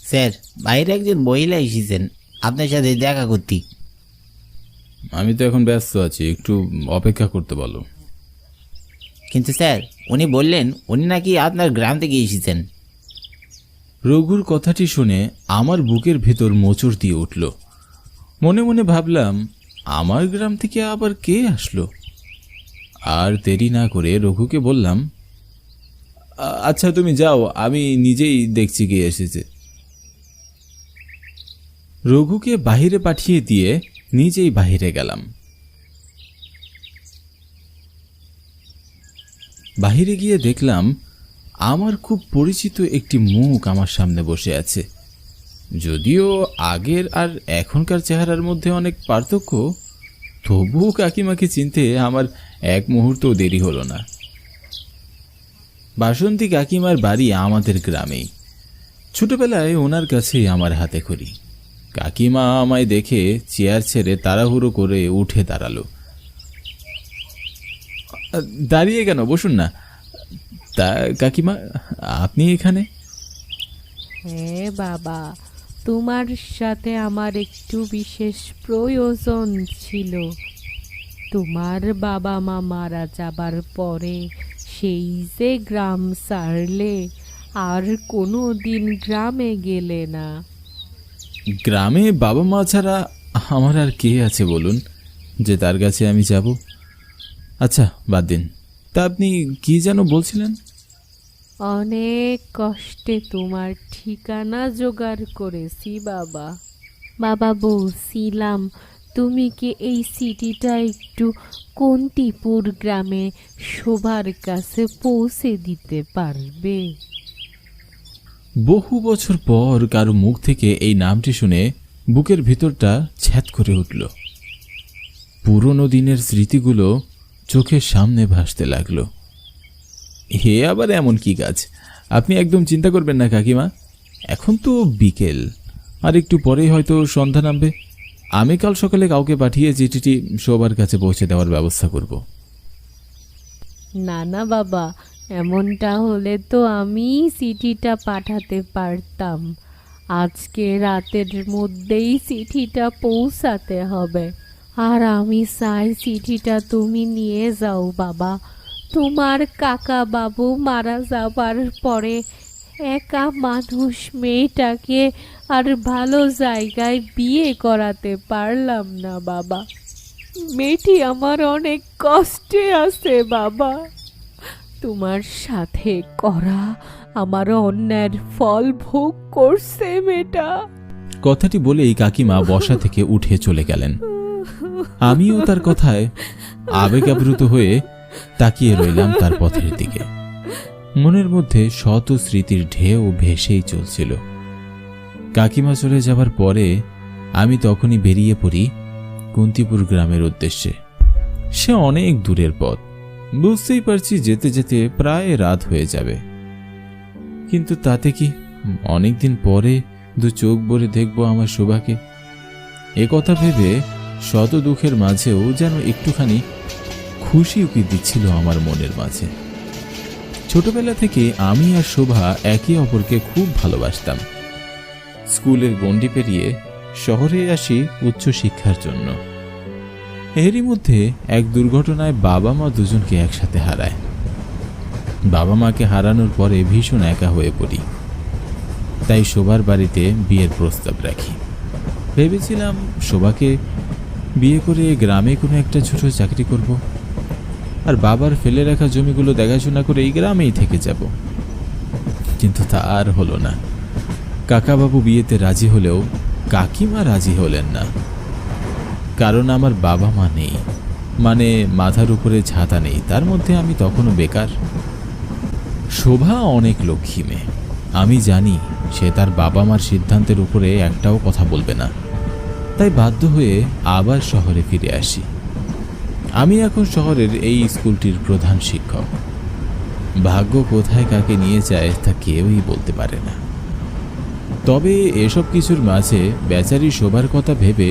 Sir, বাইরে একজন মহিলা এসেছেন আপনার সাথে দেখা করতে। আমি তো এখন ব্যস্ত আছি, একটু অপেক্ষা করতে বলো। কিন্তু স্যার, উনি বললেন উনি নাকি আপনার গ্রাম থেকে এসেছেন। রঘুর কথাটি শুনে আমার বুকের ভেতর মোচড় দিয়ে উঠল। মনে মনে ভাবলাম, আমার গ্রাম থেকে আবার কে আসলো? আর দেরি না করে রঘুকে বললাম, আচ্ছা তুমি যাও, আমি নিজেই দেখছি কে এসেছে। রঘুকে বাহিরে পাঠিয়ে দিয়ে নিজেই বাহিরে গেলাম। বাহিরে গিয়ে দেখলাম আমার খুব পরিচিত একটি মুখ আমার সামনে বসে আছে। যদিও আগের আর এখনকার চেহারার মধ্যে অনেক পার্থক্য, তবুও কাকিমাকে চিনতে আমার এক মুহূর্তও দেরি হলো না। বাসন্তী কাকিমার বাড়ি আমাদের গ্রামেই। ছোটবেলায় ওনার কাছেই আমার হাতে খড়ি। কাকিমা আমায় দেখে চেয়ার ছেড়ে তাড়াহুড়ো করে উঠে দাঁড়ালো। দাঁড়িয়ে কেন, বসুন না। তা কাকিমা, আপনি এখানে? হ্যাঁ বাবা, তোমার সাথে আমার একটু বিশেষ প্রয়োজন ছিল। তোমার বাবা মা মারা যাবার পরে সেই যে গ্রাম ছাড়লে, আর কোনো দিন গ্রামে গেলে না। গ্রামে বাবা মা ছাড়া আমার আর কে আছে বলুন, যে তার কাছে আমি যাব? আচ্ছা বাদ দিন। তা আপনি কি যেন বলছিলেন? অনেক কষ্টে তোমার ঠিকানা জোগাড় করেছি বাবা। বাবা, বলছিলাম তুমি কি এই চিঠিটা একটু কন্তিপুর গ্রামে শোভার কাছে পৌঁছে দিতে পারবে? বহু বছর পর কারো মুখ থেকে এই নামটি শুনে বুকের ভিতরটা ছ্যাদ করে উঠল। পুরনো দিনের স্মৃতিগুলো চোখের সামনে ভাসতে লাগলো। হে আবার এমন কি কাজ? আপনি একদম চিন্তা করবেন না কাকিমা। এখন তো বিকেল, আর একটু পরেই হয়তো সন্ধ্যা নামবে। আমি কাল সকালে কাউকে পাঠিয়ে চিঠিটি সবার কাছে পৌঁছে দেওয়ার ব্যবস্থা করব। না না বাবা, এমনটা হলে তো আমি চিঠিটা পাঠাতে পারতাম। আজকে রাতের মধ্যেই চিঠিটা পৌঁছাতে হবে। আর আমি চাই চিঠিটা তুমি নিয়ে যাও বাবা। তোমার কাকা বাবু মারা যাবার পরে একা মানুষ মেয়েটাকে আর ভালো জায়গায় বিয়ে করাতে পারলাম না বাবা। মেয়েটি আমার অনেক কষ্টে আছে বাবা। তোমার সাথে করা আমার অন্যায়ের ফল ভোগ করছে মেয়েটা। কথাটি বলেই কাকিমা বসা থেকে উঠে চলে গেলেন। আমিও তার কথায় আবেগাপ্লুত হয়ে তাকিয়ে রইলাম তার পথের দিকে। মনের মধ্যে শত স্মৃতির ঢেউ ভেসেই চলছিল। কাকিমা চলে যাবার পরে আমি তখনই বেরিয়ে পড়ি কুন্তিপুর গ্রামের উদ্দেশ্যে। সে অনেক দূরের পথ, বুঝতেই পারছি যেতে যেতে প্রায় রাত হয়ে যাবে। কিন্তু তাতে কি, অনেকদিন পরে দু চোখ ভরে দেখব আমার শোভাকে। এ কথা ভেবে শত দুঃখের মাঝেও যেন একটুখানি খুশি উকি দিচ্ছিল আমার মনের মাঝে। ছোটবেলা থেকে আমি আর শোভা একে অপরকে খুব ভালোবাসতাম। স্কুলের গণ্ডি পেরিয়ে শহরে আসি উচ্চ শিক্ষার জন্য। এরই মধ্যে এক দুর্ঘটনায় বাবা মা দুজনকে একসাথে হারায়। বাবা মাকে হারানোর পরে ভীষণ একা হয়ে পড়ি। তাই শোভার বাড়িতে বিয়ের প্রস্তাব রাখি। ভেবেছিলাম শোভাকে বিয়ে করে গ্রামে কোনো একটা ছোট চাকরি করব, আর বাবার ফেলে রাখা জমিগুলো দেখাশোনা করে এই গ্রামেই থেকে যাব। কিন্তু তা আর হলো না। কাকাবাবু বিয়েতে রাজি হলেও কাকিমা রাজি হলেন না। কারণ আমার বাবা মা নেই, মানে মাথার উপরে ছাতা নেই। তার মধ্যে আমি তখনও বেকার। শোভা অনেক লক্ষ্মী মেয়ে। আমি জানি সে তার বাবা মার সিদ্ধান্তের উপরে একটাও কথা বলবে না। তাই বাধ্য হয়ে আবার শহরে ফিরে আসি। আমি এখন শহরের এই স্কুলটির প্রধান শিক্ষক। ভাগ্য কোথায় কাকে নিয়ে যায় তা কেউই বলতে পারে না। তবে এসব কিছুর মাঝে বেচারি শোভার কথা ভেবে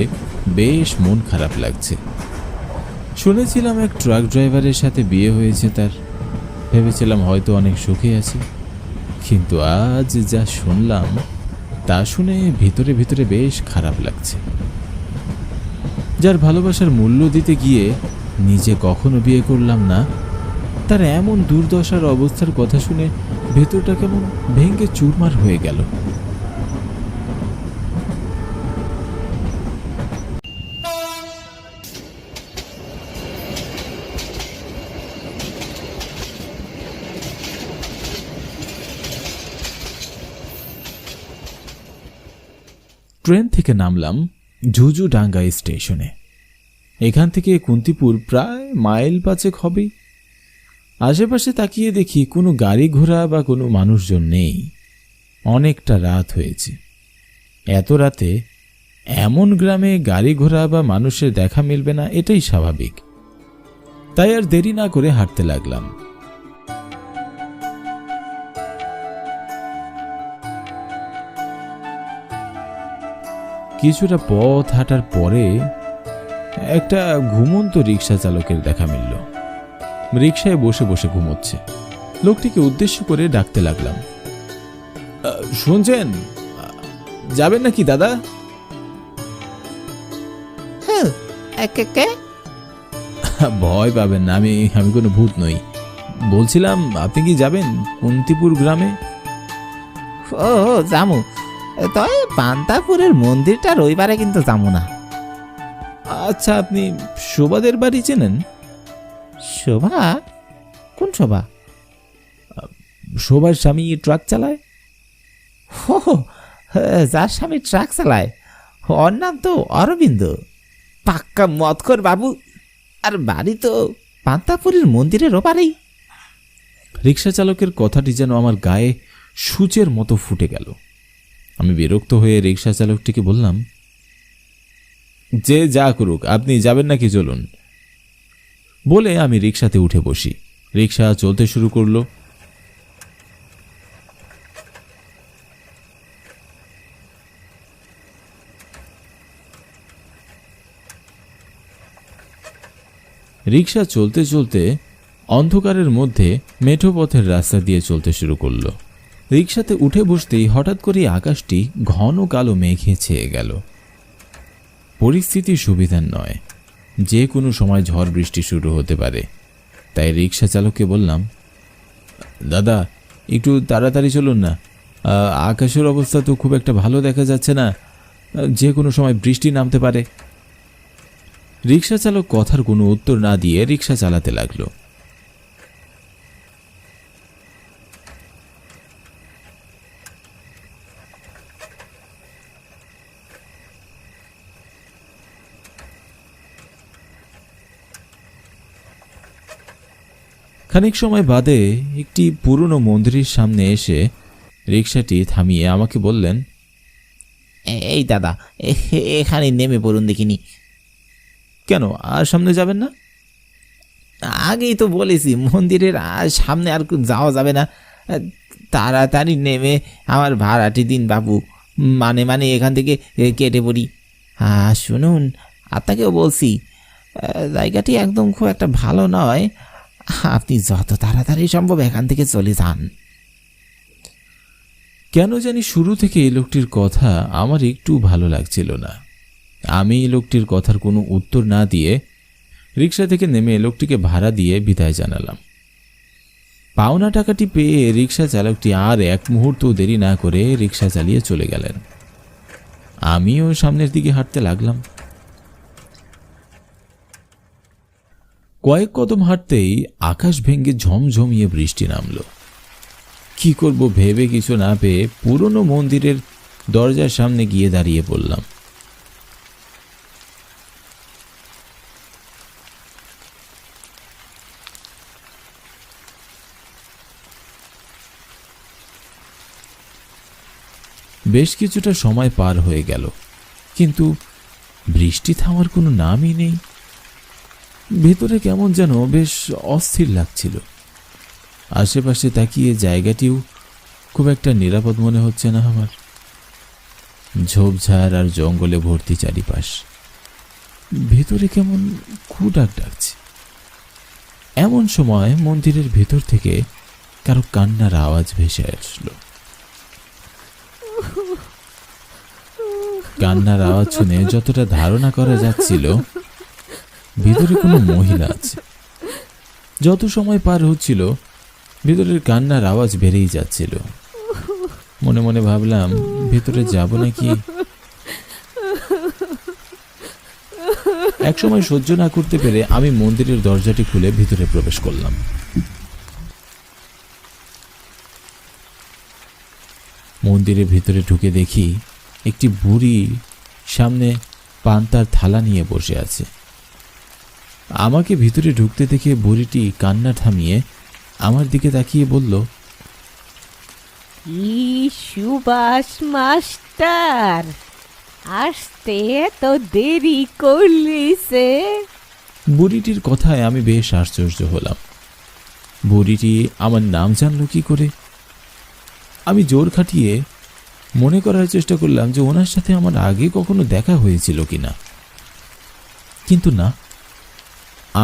বেশ মন খারাপ লাগছে। শুনেছিলাম এক ট্রাক ড্রাইভারের সাথে বিয়ে হয়েছে তার। ভেবেছিলাম হয়তো অনেক সুখে আছে, কিন্তু আজ যা শুনলাম তা শুনে ভিতরে ভিতরে বেশ খারাপ লাগছে। যার ভালোবাসার মূল্য দিতে গিয়ে নিজে কখনো বিয়ে করলাম না, তার এমন দুর্দশার অবস্থার কথা শুনে ভেতরটা কেমন ভেঙে চুরমার হয়ে গেল। ট্রেন থেকে নামলাম ঝুঝুডাঙ্গা স্টেশনে। এখান থেকে কুন্তিপুর প্রায় মাইল 5 হবে। আশেপাশে তাকিয়ে দেখি কোনো গাড়ি ঘোড়া বা কোনো মানুষজন নেই। অনেকটা রাত হয়েছে। এত রাতে এমন গ্রামে গাড়ি ঘোড়া বা মানুষের দেখা মিলবে না, এটাই স্বাভাবিক। তাই আর দেরি না করে হাঁটতে লাগলাম। কিছুটা পথ হাঁটার পরে একটা ঘুমন্ত রিক্সা চালকের দেখা মিলল। রিক্সায় বসে বসে ঘুমোচ্ছে। লোকটিকে উদ্দেশ্য করে ডাকতে লাগলাম, শুনছেন, যাবেন নাকি দাদা? ভয় পাবেন না, আমি কোনো ভূত নই। বলছিলাম আপনি কি যাবেন কুন্তিপুর গ্রামে? ও জামু, তবে পান্তাপুরের মন্দিরটা রবিবারে কিন্তু যাবো না। আচ্ছা, আপনি শোভাদের বাড়ি চেনেন? শোভা? কোন শোভা? শোভার স্বামী ট্রাক চালায়। হো, যার স্বামী ট্রাক চালায় ওর নাম তো অরবিন্দ, পাক্কা মদখোর বাবু। আর বাড়ি তো পান্তাপুরের মন্দিরের ওপারেই। রিক্সা চালকের কথাটি যেন আমার গায়ে সূচের মতো ফুটে গেল। আমি বিরক্ত হয়ে রিক্সা চালকটিকে বললাম, যে যা করুক, আপনি যাবেন নাকি চলুন। বলে আমি রিক্সাতে উঠে বসি। রিক্সা চলতে শুরু করলো। রিক্সা চলতে চলতে অন্ধকারের মধ্যে মেঠো পথের রাস্তা দিয়ে চলতে শুরু করলো। রিক্সাতে উঠে বসতেই হঠাৎ করে আকাশটি ঘন কালো মেঘে ছেয়ে গেল। পরিস্থিতি সুবিধার নয়, যে কোনো সময় ঝড় বৃষ্টি শুরু হতে পারে। তাই রিক্সা চালককে বললাম, দাদা একটু তাড়াতাড়ি চলুন না, আকাশের অবস্থা তো খুব একটা ভালো দেখা যাচ্ছে না, যে কোনো সময় বৃষ্টি নামতে পারে। রিক্সা চালক কথার কোনো উত্তর না দিয়ে রিক্সা চালাতে লাগলো। খানিক সময় বাদে একটি পুরনো মন্দিরের সামনে এসে রিক্সাটি থামিয়ে আমাকে বললেন, এই দাদা, এখানে নেমে পড়ুন দেখিনি। কেন, আর সামনে যাবেন না? আগেই তো বলেছি মন্দিরের সামনে আর যাওয়া যাবে না। তাড়াতাড়ি নেমে আমার ভাড়াটি দিন বাবু, মানে এখান থেকে কেটে পড়ি। শুনুন, আপনাকেও বলছি, জায়গাটি একদম খুব একটা ভালো নয়। আপনি যত তাড়াতাড়ি সম্ভব এখান থেকে চলে যান। কেন জানি শুরু থেকে এই লোকটির কথা আমার একটু ভালো লাগছিল না। আমি এই লোকটির কথার কোনো উত্তর না দিয়ে রিক্সা থেকে নেমে লোকটিকে ভাড়া দিয়ে বিদায় জানালাম। পাওনা টাকাটি পেয়ে রিক্সা চালকটি আর এক মুহূর্ত দেরি না করে রিক্সা চালিয়ে চলে গেলেন। আমিও সামনের দিকে হাঁটতে লাগলাম। কয়েক কদম হাঁটতেই আকাশ ভেঙে ঝমঝমিয়ে বৃষ্টি নামল। কি করব ভেবে কিছু না পেয়ে পুরনো মন্দিরের দরজার সামনে গিয়ে দাঁড়িয়ে পড়লাম। বেশ কিছুটা সময় পার হয়ে গেল, কিন্তু বৃষ্টি থামার কোনো নামই নেই। ভেতরে কেমন যেন বেশ অস্থির লাগছিল। আশেপাশে তাকিয়ে জায়গাটিও খুব একটা নিরাপদ মনে হচ্ছে না আমার। ঝোপঝাড় আর জঙ্গলে ভর্তি চারিপাশ। ভেতরে কেমন খুডাক ডাকছে। এমন সময় মন্দিরের ভেতর থেকে কারো কান্নার আওয়াজ ভেসে আসলো। কান্নার আওয়াজ শুনে যতটা ধারণা করা যাচ্ছিল ভিতরে কোনো মহিলা আছে। যত সময় পার হচ্ছিল ভিতরের কান্নার আওয়াজ বেড়েই যাচ্ছিল। মনে মনে ভাবলাম ভিতরে যাব নাকি। এক সময় সহ্য না করতে পেরে আমি মন্দিরের দরজাটি খুলে ভিতরে প্রবেশ করলাম। মন্দিরের ভিতরে ঢুকে দেখি একটি বুড়ি সামনে পান্তার থালা নিয়ে বসে আছে। আমাকে ভিতরে ঢুকতে দেখে বুড়িটি কান্না থামিয়ে আমার দিকে তাকিয়ে বলল, কি সুভাষ মাস্টার, আসতে তো দেরি করলিছে। বুড়িটির কথায় আমি বেশ আশ্চর্য হলাম। বুড়িটি আমার নাম জানলো কি করে? আমি জোর খাটিয়ে মনে করার চেষ্টা করলাম যে ওনার সাথে আমার আগে কখনো দেখা হয়েছিল কিনা, কিন্তু না,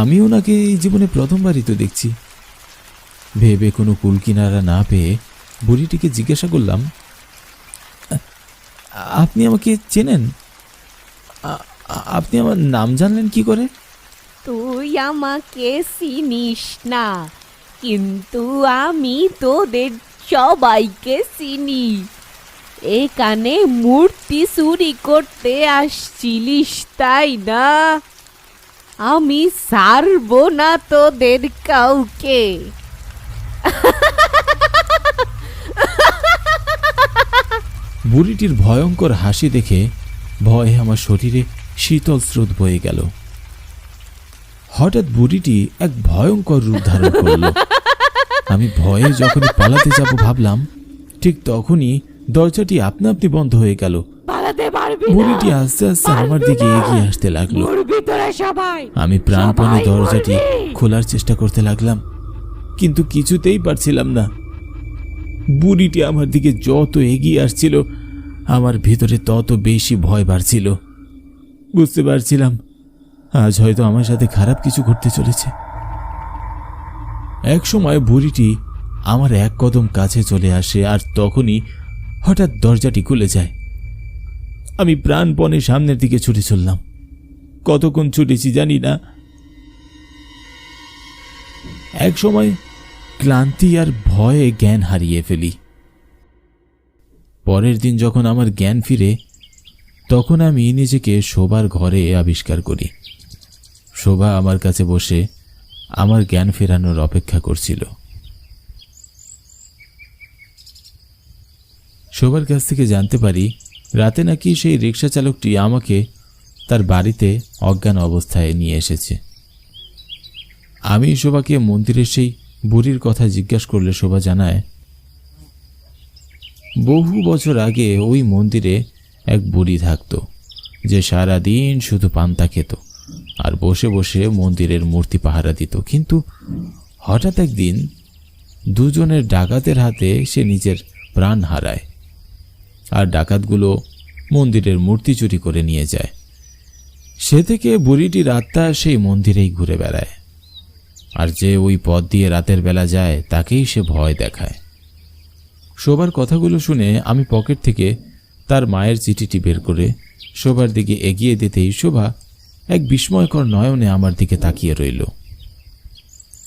আমি ওনাকে এই জীবনে প্রথমবারই তো দেখছি। ভেবে কোনো কুলকিনারা না পেয়ে বুড়িটিকে জিজ্ঞাসা করলাম, আপনি আমাকে চেনেন? আপনি আমার নাম জানলেন কি করে? তুই আমাকে চিনিস না, কিন্তু আমি তোদের সবাইকে চিনি। এখানে মূর্তি চুরি করতে আসছিলিস তাই না? আমি ছাড়বো না তোদের কাউকে। বুড়িটির ভয়ঙ্কর হাসি দেখে ভয়ে আমার শরীরে শীতল স্রোত বয়ে গেল। হঠাৎ বুড়িটি এক ভয়ঙ্কর রূপ ধারণ করল। আমি ভয়ে যখনই পালাতে যাব ভাবলাম, ঠিক তখনই দরজাটি আপনা আপনি বন্ধ হয়ে গেল। বুড়িটি আস্তে আস্তে আমার দিকে এগিয়ে আসতে লাগলো। আমি প্রাণপণে দরজাটি খোলার চেষ্টা করতে লাগলাম, কিন্তু কিছুতেই পারছিলাম না। বুড়িটি আমার দিকে যত এগিয়ে আসছিল আমার ভিতরে তত বেশি ভয় বাড়ছিল। বুঝতে পারছিলাম আজ হয়তো আমার সাথে খারাপ কিছু ঘটতে চলেছে। এক সময় বুড়িটি আমার এক কদম কাছে চলে আসে, আর তখনই হঠাৎ দরজাটি খুলে যায়। আমি প্রাণপণে সামনের দিকে ছুটে চললাম। কতক্ষণ ছুটেছি জানি না। এক সময় ক্লান্তি আর ভয়ে জ্ঞান হারিয়ে ফেলি। পরের দিন যখন আমার জ্ঞান ফিরে, তখন আমি নিজেকে শোবার ঘরে আবিষ্কার করি। শোভা আমার কাছে বসে আমার জ্ঞান ফেরানোর অপেক্ষা করছিল। শোভার কাছ থেকে জানতে পারি রাতে নাকি সেই রিক্সা চালকটি আমাকে তার বাড়িতে অজ্ঞান অবস্থায় নিয়ে এসেছে। আমি শোভাকে মন্দিরের সেই বুড়ির কথা জিজ্ঞাসা করলে শোভা জানায়, বহু বছর আগে ওই মন্দিরে এক বুড়ি থাকতো যে সারাদিন শুধু পান্তা খেত আর বসে বসে মন্দিরের মূর্তি পাহারা দিত। কিন্তু হঠাৎ একদিন দুজনের ডাকাতের হাতে সে নিজের প্রাণ হারায়, আর ডাকাতগুলো মন্দিরের মূর্তি চুরি করে নিয়ে যায়। সে থেকে বুড়িটির আত্মা সেই মন্দিরেই ঘুরে বেড়ায়, আর যে ওই পথ দিয়ে রাতের বেলা যায় তাকেই সে ভয় দেখায়। শোভার কথাগুলো শুনে আমি পকেট থেকে তার মায়ের চিঠিটি বের করে শোভার দিকে এগিয়ে দিতেই শোভা এক বিস্ময়কর নয়নে আমার দিকে তাকিয়ে রইল।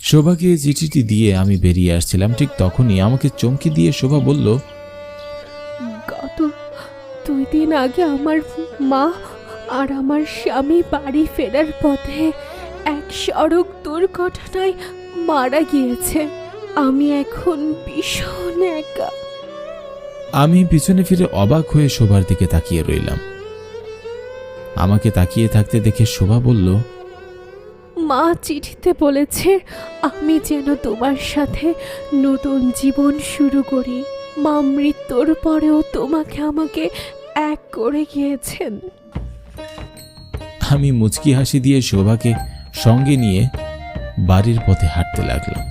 শোভাকে চিঠিটি দিয়ে আমি বেরিয়ে আসছিলাম, ঠিক তখনই আমাকে চমকে দিয়ে শোভা বলল, গত 2 দিন আগে আমার মা আর আমার স্বামী বাড়ি ফেরার পথে এক সড়ক দুর্ঘটনায় মারা গিয়েছে। আমি এখন ভীষণ একা। আমি পিছনে ফিরে অবাক হয়ে শোভার দিকে তাকিয়ে রইলাম। আমাকে তাকিয়ে থাকতে দেখে শোভা বলল, মা চিঠিতে বলেছে আমি যেন তোমার সাথে নতুন জীবন শুরু করি। মা মৃত্যুর পরেও তোমাকে আমাকে এক করে গিয়েছেন। আমি মুচকি হাসি দিয়ে শোভাকে সঙ্গে নিয়ে বাড়ির পথে হাঁটতে লাগলাম।